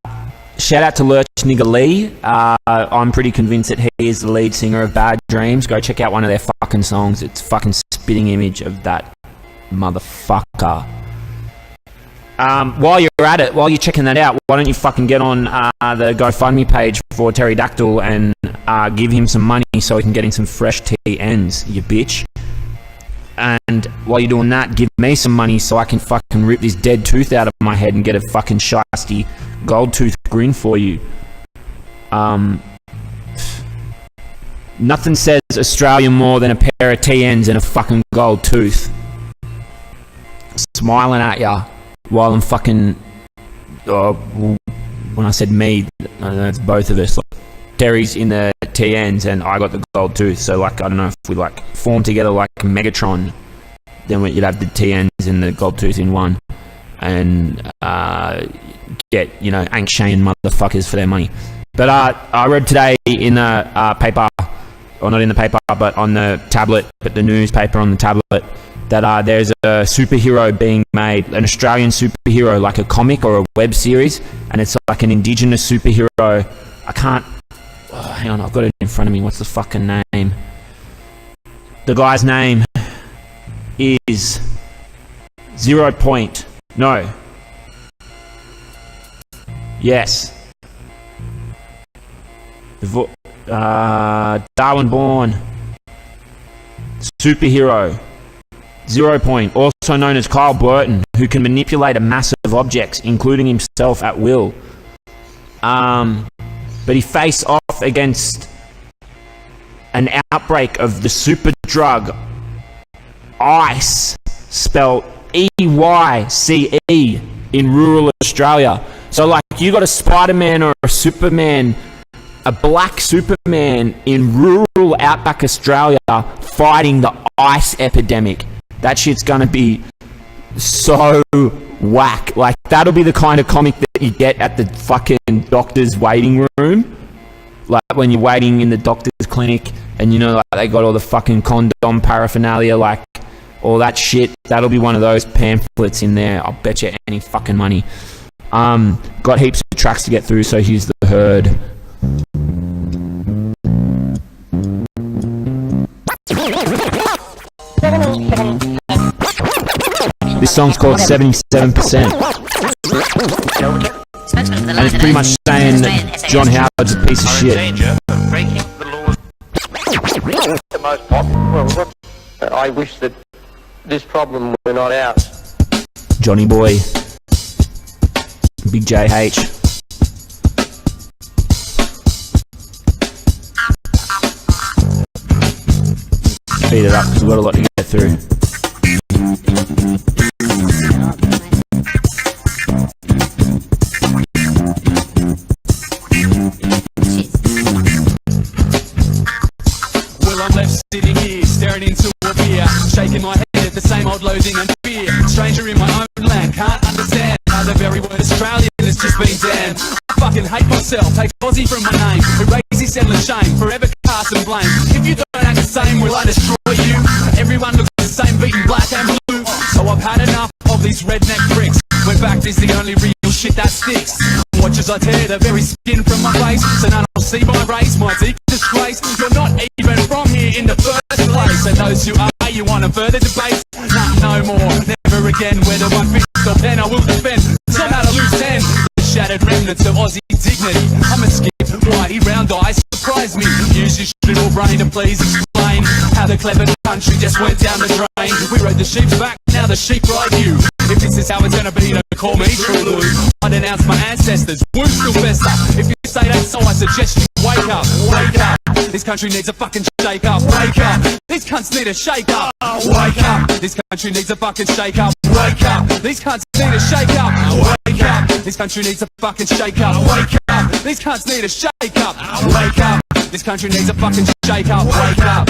shout out to Lurch Nigga Lee. I'm pretty convinced that he is the lead singer of Bad Dreams. Go check out one of their fucking songs. It's fucking spitting image of that motherfucker. While you're at it, while you're checking that out, why don't you fucking get on the GoFundMe page for Terry Dactyl and give him some money so he can get in some fresh TNs, you bitch. And while you're doing that, give me some money so I can fucking rip this dead tooth out of my head and get a fucking shiesty gold tooth grin for you. Nothing says Australia more than a pair of TNs and a fucking gold tooth. Smiling at ya while I'm fucking... when I said me, it's both of us. Like, Terry's in the TNs and I got the gold tooth, so like, I don't know if we like form together like Megatron, then you'd have the TNs and the gold tooth in one, and get, you know, Hank Shane motherfuckers for their money. But I read today in the paper, or not in the paper, but on the tablet, but the newspaper on the tablet, that there's a superhero being made, an Australian superhero, like a comic or a web series, and it's like an indigenous superhero. I can't... Oh, hang on, I've got it in front of me. What's the fucking name? The guy's name is Yes. Darwin Born. Superhero. 0 Point, also known as Kyle Burton, who can manipulate a massive objects, including himself at will. But he faced off against an outbreak of the super drug ICE, spelled EYCE, in rural Australia. So like, you got a Spider-Man or a Superman, a black Superman in rural outback Australia fighting the ICE epidemic. That shit's gonna be so whack. Like, that'll be the kind of comic that you get at the fucking doctor's waiting room. Like, when you're waiting in the doctor's clinic and, you know, like, they got all the fucking condom paraphernalia, like, all that shit. That'll be one of those pamphlets in there. I'll bet you any fucking money. Got heaps of tracks to get through, so here's the herd. This song's called 77%. And it's pretty much saying that John Howard's a piece of shit. The most popular. I wish that this problem were not ours. Johnny Boy. Big JH. Speed it up because we've got a lot to get through. Well, I'm left sitting here, staring into a beer, shaking my head at the same old loathing and fear. Stranger in my own land, can't understand how the very word Australian has just been damned. I fucking hate myself, take Aussie from my name, erase his endless shame, forever cast and blame. If you don't act the same, will I destroy you? Everyone looks the same, beaten black and blue. So I've had enough of these redneck bricks, when fact is the only real shit that sticks. Watch as I tear the very skin from my face, so none will see my race, my deep disgrace. You're not even from here in the first place, and those who are, you want a further debate? Nah, no more, never again. Whether one fist or pen, I will defend. Somehow to loose end, the shattered remnants of Aussie dignity. I'm a skip, whitey round eyes surprise me. Use your little brain to please explain how the clever country just went down the drain. We rode the sheep's back, now the sheep ride you. If this is how it's gonna be, don't call me True Blue. I denounce my ancestors, wounds still fester. If you say that so, I suggest you wake up, wake up. This country needs a fucking shake up. Wake up. These cunts need a shake up. Wake up. This country needs a fucking shake up. Wake up. These cunts need a shake up. Wake up. This country needs a fucking shake up. Wake up. These cunts need a shake up. Wake up. This country needs a fucking shake up. Wake up.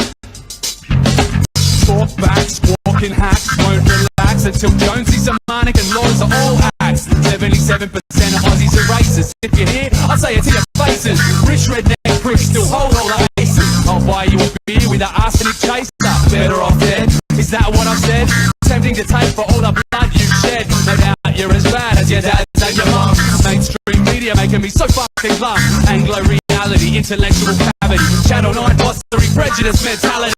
Talk backs, walking hacks, won't relax until Jonesy's a Marnick and laws are all hacks. 77% of Aussies are racist. If you're here, I'll say it to your faces. Rich redneck pricks still hold all the aces. I'll buy you a beer with an arsenic chaser. Better off dead. Is that what I've said? Tempting to take for all the blood you've shed. No doubt you're as bad as your dad and your mum. Mainstream media making me so fucking glum. Anglo reality, intellectual cavity. Channel 9 glossary, prejudice mentalities.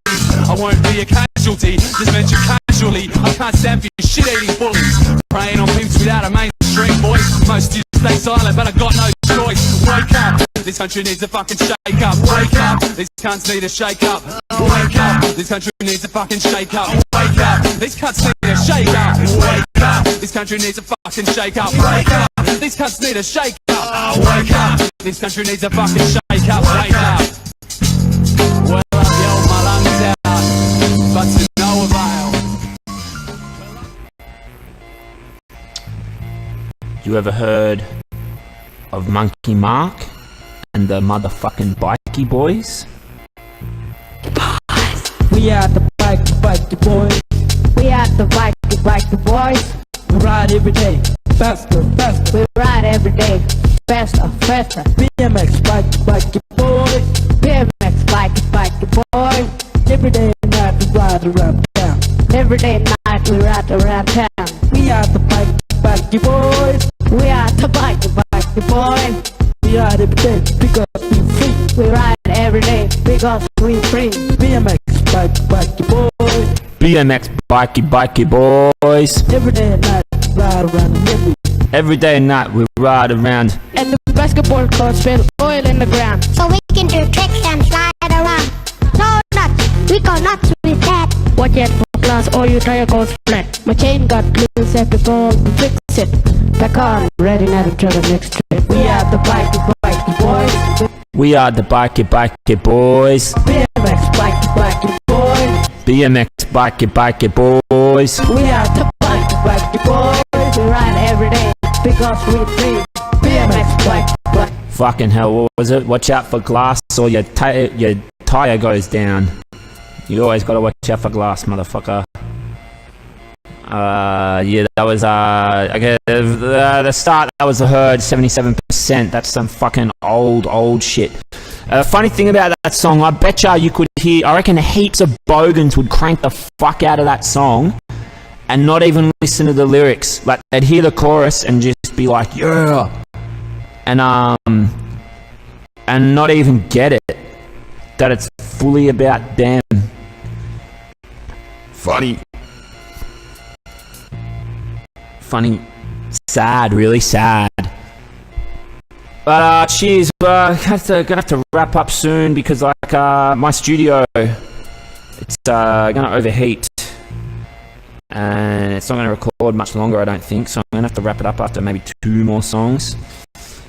I won't be a casualty, just mention casually. I can't stand for you shit-eating bullies. Preying on pimps without a mainstream voice. Most you stay silent, but I got no choice. Wake up, this country needs a fucking shake up. Wake up, these cunts need a shake up. Wake up, this country needs a fucking shake up. Wake up, these cunts need a shake up. Wake up, this country needs a fucking shake up. Wake up, these cunts need a shake up. Wake up, this country needs a fucking shake up. Wake up. Well, I've yelled my lungs out, but to no avail. You ever heard of Monkey Mark and the motherfucking Bikey Boys? We are the Bikey Boys. We are the Bikey Boys. We ride every day, faster, faster. We ride every day, faster, faster. BMX Bikey Boys. BMX Bikey Boys. Every day and night we ride around town. Every day and night we ride around town. We are the Bikey Boys. We are the Bikey Boys. We ride every day because we free. We ride every day because we free. BMX Bikey Boys. BMX Bikey Boys. Every day and night we ride around the Every day and night we ride around. And the basketball court spill oil in the ground. So we can do tricks and slide around. No nuts, we go nuts with that. Watch out for glass or your tire goes flat. My chain got loose after fall to fix it. Back on, ready now to the next trip. We are the Bikey Boys. We are the Bikey Boys. BMX Bikey Boys. BMX Bikey Boys. We are the Bikey Boys. We ride every day because we free. BMX Bikey. Fucking hell, what was it? Watch out for glass or your tire goes down. You always gotta watch out for glass, motherfucker. Yeah, that was okay, the start, that was the herd, 77%. That's some fucking old shit. Funny thing about that song, I betcha you could hear, I reckon heaps of bogans would crank the fuck out of that song and not even listen to the lyrics. Like, they'd hear the chorus and just be like, yeah, and not even get it, that it's fully about them. Funny, sad, really sad. But cheers, gonna have to wrap up soon because like my studio, it's gonna overheat and it's not gonna record much longer, I don't think. So I'm gonna have to wrap it up after maybe 2 more songs.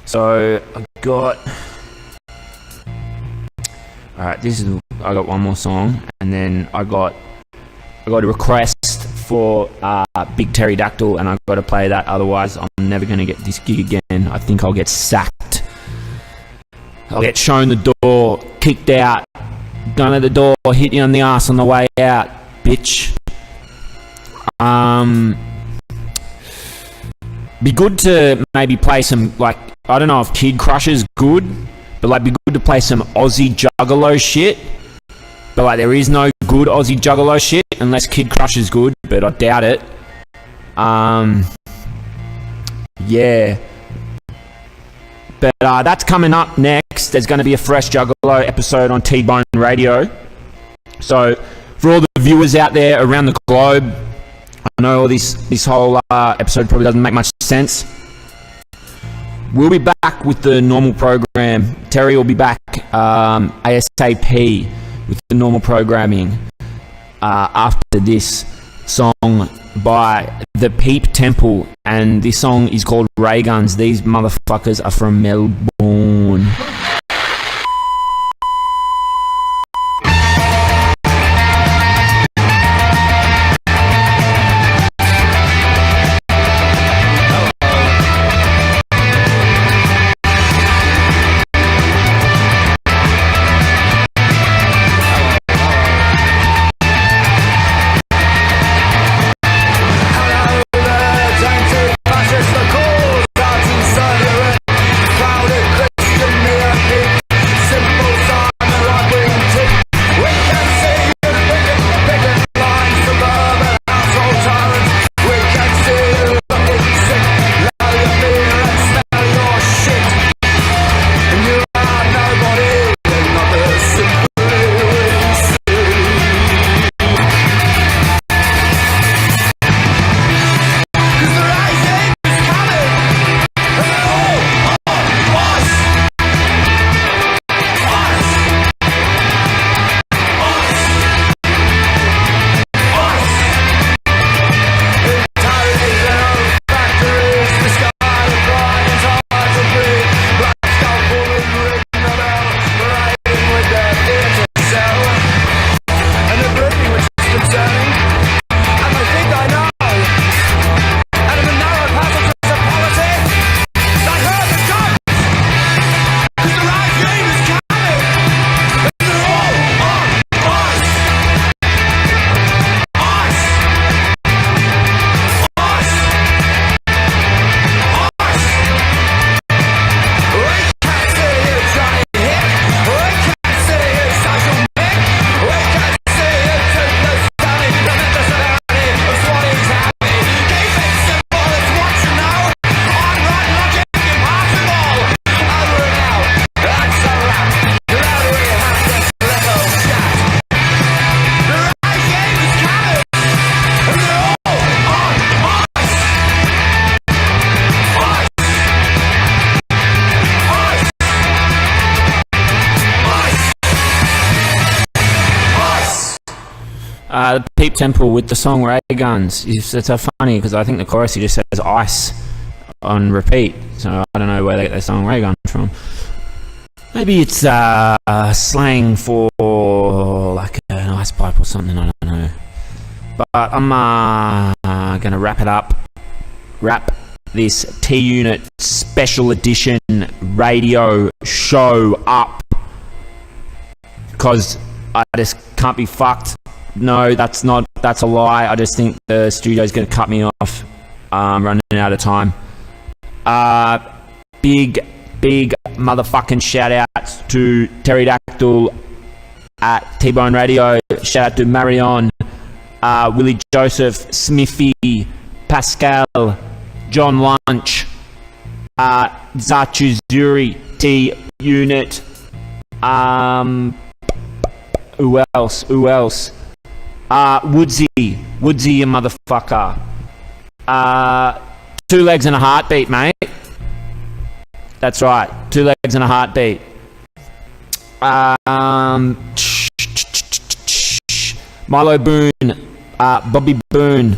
So I got, alright, I got 1 more song, and then I got a request for Big Pterodactyl, and I've got to play that, otherwise I'm never going to get this gig again. I think I'll get sacked. I'll get shown the door, kicked out, gun at the door, hit you on the ass on the way out, bitch. Be good to maybe play some, like, I don't know if Kid Crusher's good, but like be good to play some Aussie Juggalo shit. But like there is no good Aussie Juggalo shit unless Kid Crusher's good, but I doubt it. Yeah. But that's coming up next. There's going to be a fresh Juggalo episode on T-Bone Radio. So for all the viewers out there around the globe, I know this whole episode probably doesn't make much sense. We'll be back with the normal program. Terry will be back ASAP with the normal programming after this song by The Peep Temple, and this song is called Ray Guns. These motherfuckers are from Melbourne. The Peep Temple with the song Ray Guns. It's so funny because I think the chorus just says ice on repeat. So I don't know where they get their song Ray Guns from. Maybe it's slang for like an ice pipe or something, I don't know. But I'm gonna wrap it up. Wrap this T-Unit special edition radio show up. Because I just can't be fucked. No, that's a lie. I just think the studio's gonna cut me off. Running out of time. Big motherfucking shout outs to Pterodactyl at T-Bone Radio. Shout out to Marion, Willie Joseph, Smithy, Pascal, John Lunch, Zachuzuri, T-Unit, who else? Woodsy, you motherfucker. 2 Legs and a Heartbeat, mate. That's right, 2 Legs and a Heartbeat. Milo Boone, Bobby Boone,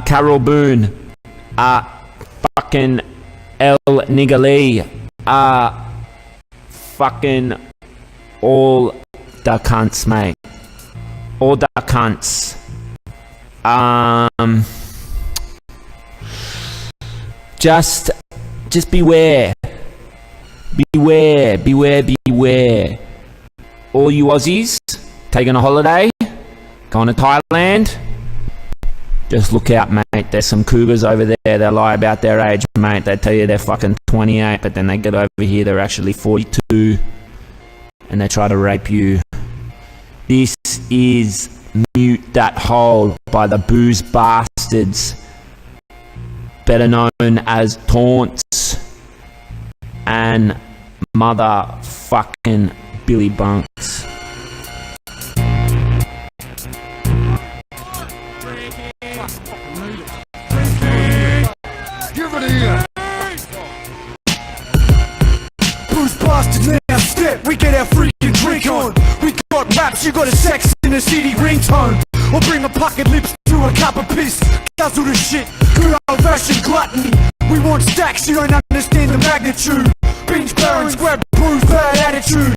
Carol Boone, fucking El Nigali, fucking all the cunts, mate. All the cunts. Just beware. Beware. All you Aussies taking a holiday, going to Thailand, just look out, mate. There's some cougars over there that lie about their age, mate. They tell you they're fucking 28, but then they get over here, they're actually 42, and they try to rape you. This is Mute That Hole by the Booze Bastards, better known as Taunts and motherfucking Billy Bunks. Booze Bastards now step, we get our freaking drink on. We got raps, you got a sex in the city ringtone. Or bring a pocket lips to a cup of piss. Guzzle the shit, good old fashioned gluttony. We want stacks, you don't understand the magnitude. Binge barons, grab brews, bad attitudes.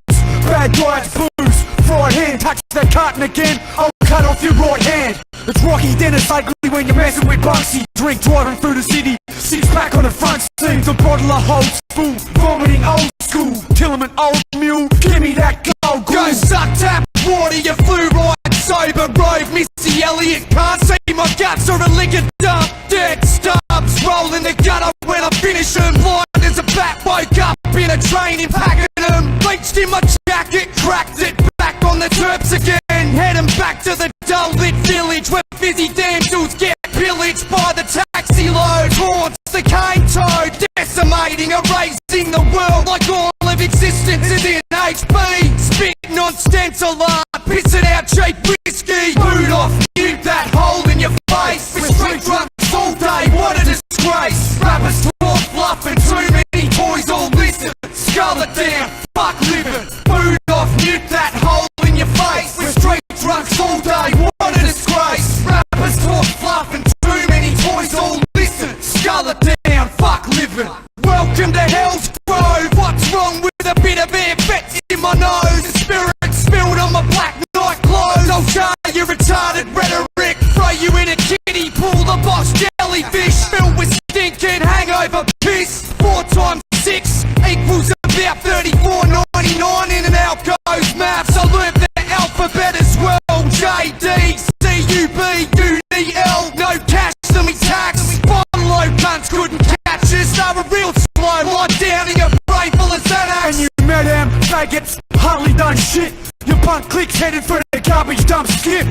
Bad diets, booze, fried hand. Touch that carton again, I'll cut off your right hand. It's Rocky Dennis ugly when you're messing with Bunksy. Drink driving through the city, 6-pack on the front seat. The bottle of Holt's full, vomiting old school. Kill him an old mule, give me that gold. Go suck tap water, you flew right sober road. Missy Elliott can't see my guts or a liquor dump. Dead stubs rolling the gutter when I finish them. Blind as a bat, woke up in a train impacting them. Reached in my jacket, cracked it back on the terps again. Heading back to the dull lit village where fizzy damsels get pillaged by the taxi load. Haunts the cane toad, decimating, erasing the world like all of existence is in HB. Spitting on stencil art, pissing out cheap whiskey. Boot off, mute that hole in your face. With street drunks all day, what a disgrace. Rappers talk fluff and too many toys all listen. Skull it down, fuck living. Boot off, mute that hole in your face. With street drunks all day, what a disgrace. Rappers talk fluff and too many toys all listen. Skull it down, fuck living. Welcome to Hell's Grove. What's wrong with a bit of air fetch in my nose? The spirit spilled on my black night clothes. I'll char your retarded rhetoric. Throw you in a kiddie pool, the boss jellyfish. Filled with stinking hangover piss. 4 times 6 equals about 34.99. In and out goes maths. I learned the alphabet as well. J, D, C, U, B, U, D, L. No cash, to me tax. Bottle low cunts couldn't catch us. They were real slow. Lie down in your brain full of Xanax. And you met them, faggots, hardly done shit. Your punk cliques headed for the garbage dump skip.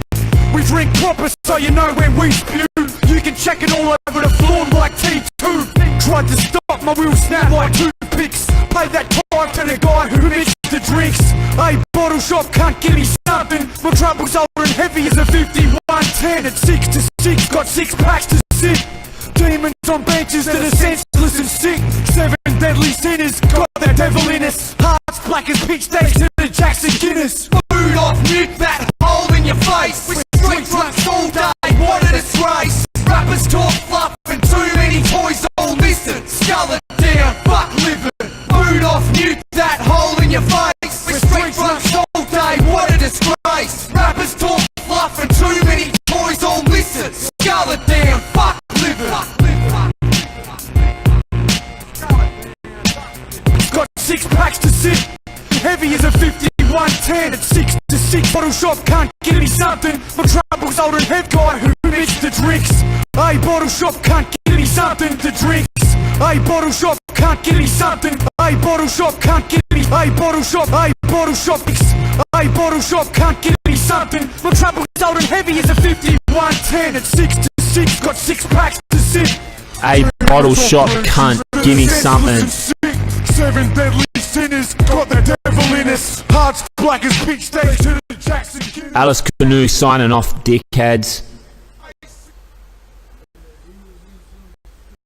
We drink proper so you know when we spew. You can check it all over the floor like T2. Tried to stop, my wheels snap like toothpicks. Played that pipe to the guy who mixed the drinks. Hey, bottle shop can't give me something. My trouble's older and heavy as a 5110. At 6 to 6, got 6 packs to sit. Demons on benches that are senseless and sick. 7 deadly sinners, got the devil in us. Hearts black as pitch, thanks to the Jackson Guinness. Boot off, mute that hole in your face. With 6 packs to sip. Heavy as a 5110 at 6 to 6. Bottle shop can't give me something. My trouble's old and head guy who mixed the drinks. Hey, bottle shop can't give me something to drinks. Hey, bottle shop can't give me something. Hey, bottle shop can't give me. Hey, bottle shop. Hey, bottle shop. Hey, bottle shop can't give me something. My trouble's old and heavy as a 5110 at 6 to 6. Got 6 packs to sip. A bottle shop cunt, give me something. 7 deadly sinners, got the devil in us. Hearts black as pitch, stage to the Jackson. Alice Kanoo signing off, dickheads.